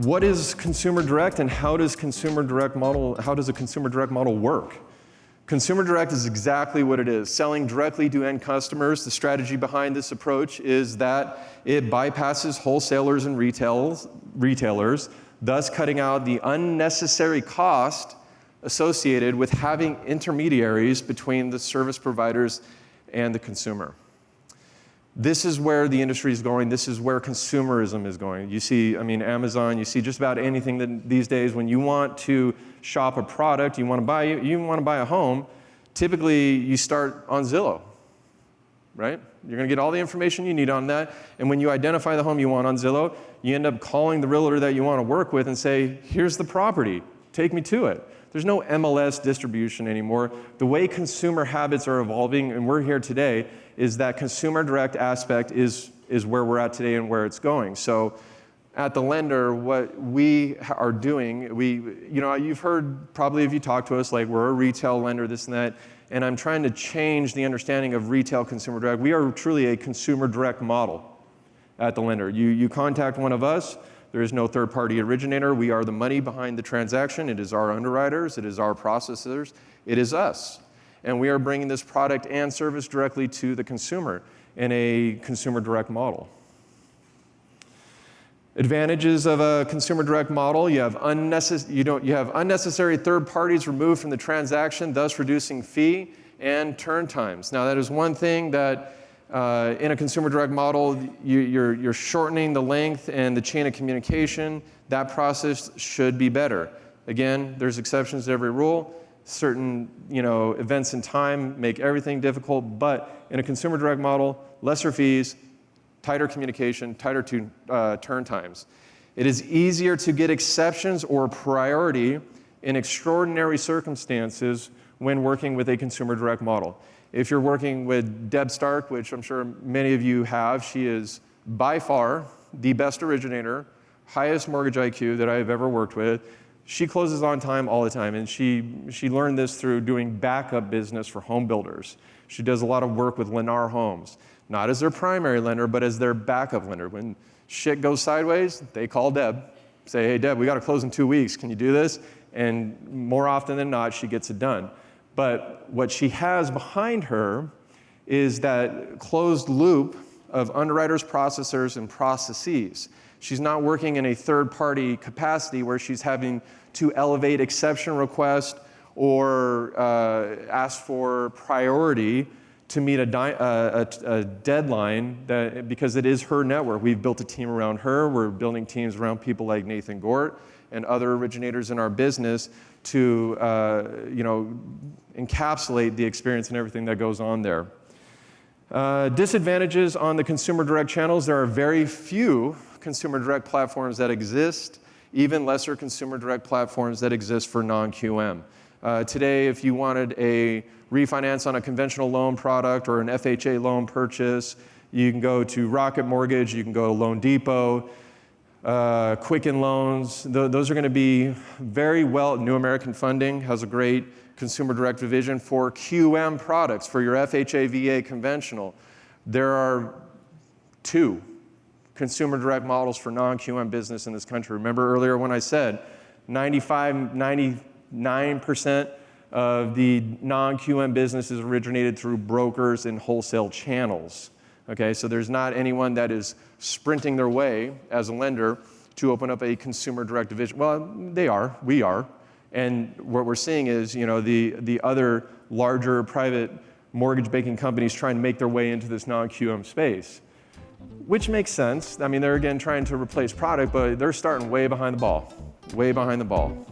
what is consumer direct and how does a consumer direct model work? Consumer direct is exactly what it is, selling directly to end customers. The strategy behind this approach is that it bypasses wholesalers and retailers, thus cutting out the unnecessary cost associated with having intermediaries between the service providers and the consumer. This is where the industry is going. This is where consumerism is going. You see, Amazon, you see just about anything that these days when you want to shop a product, you want to buy a home, typically you start on Zillow, right? You're going to get all the information you need on that, and when you identify the home you want on Zillow, you end up calling the realtor that you want to work with and say, here's the property, take me to it. There's no MLS distribution anymore. The way consumer habits are evolving, and we're here today, is that consumer direct aspect is where we're at today and where it's going. So at theLender, what we are doing, you've heard probably if you talk to us, like we're a retail lender, this and that, and I'm trying to change the understanding of retail consumer direct. We are truly a consumer direct model at theLender. You contact one of us, there is no third-party originator. We are the money behind the transaction. It is our underwriters. It is our processors. It is us. And we are bringing this product and service directly to the consumer in a consumer direct model. Advantages of a consumer direct model, you have unnecessary third parties removed from the transaction, thus reducing fee and turn times. Now that is one thing that in a consumer direct model, you're shortening the length and the chain of communication. That process should be better. Again, there's exceptions to every rule. Certain events in time make everything difficult, but in a consumer direct model, lesser fees, tighter communication, tighter turn times. It is easier to get exceptions or priority in extraordinary circumstances when working with a consumer direct model. If you're working with Deb Stark, which I'm sure many of you have, she is by far the best originator, highest mortgage IQ that I have ever worked with. She closes on time all the time, and she learned this through doing backup business for home builders. She does a lot of work with Lennar Homes, not as their primary lender, but as their backup lender. When shit goes sideways, they call Deb, say, hey Deb, we got to close in 2 weeks, can you do this? And more often than not, she gets it done. But what she has behind her is that closed loop of underwriters, processors, and processes. She's not working in a third-party capacity where she's having to elevate exception request or ask for priority to meet a deadline because it is her network. We've built a team around her. We're building teams around people like Nathan Gort and other originators in our business to encapsulate the experience and everything that goes on there. Disadvantages on the consumer direct channels, there are very few consumer direct platforms that exist, even lesser consumer direct platforms that exist for non-QM. Today, if you wanted a refinance on a conventional loan product or an FHA loan purchase, you can go to Rocket Mortgage, you can go to Loan Depot, Quicken Loans. Those are going to be very well. New American Funding has a great consumer direct division for QM products for your FHA, VA conventional. There are 2 consumer direct models for non-QM business in this country. Remember earlier when I said 99% of the non-QM business is originated through brokers and wholesale channels. Okay, so there's not anyone that is sprinting their way as a lender to open up a consumer direct division. Well, they are, we are. And what we're seeing is, the other larger private mortgage banking companies trying to make their way into this non-QM space, which makes sense. They're again trying to replace product, but they're starting way behind the ball, way behind the ball.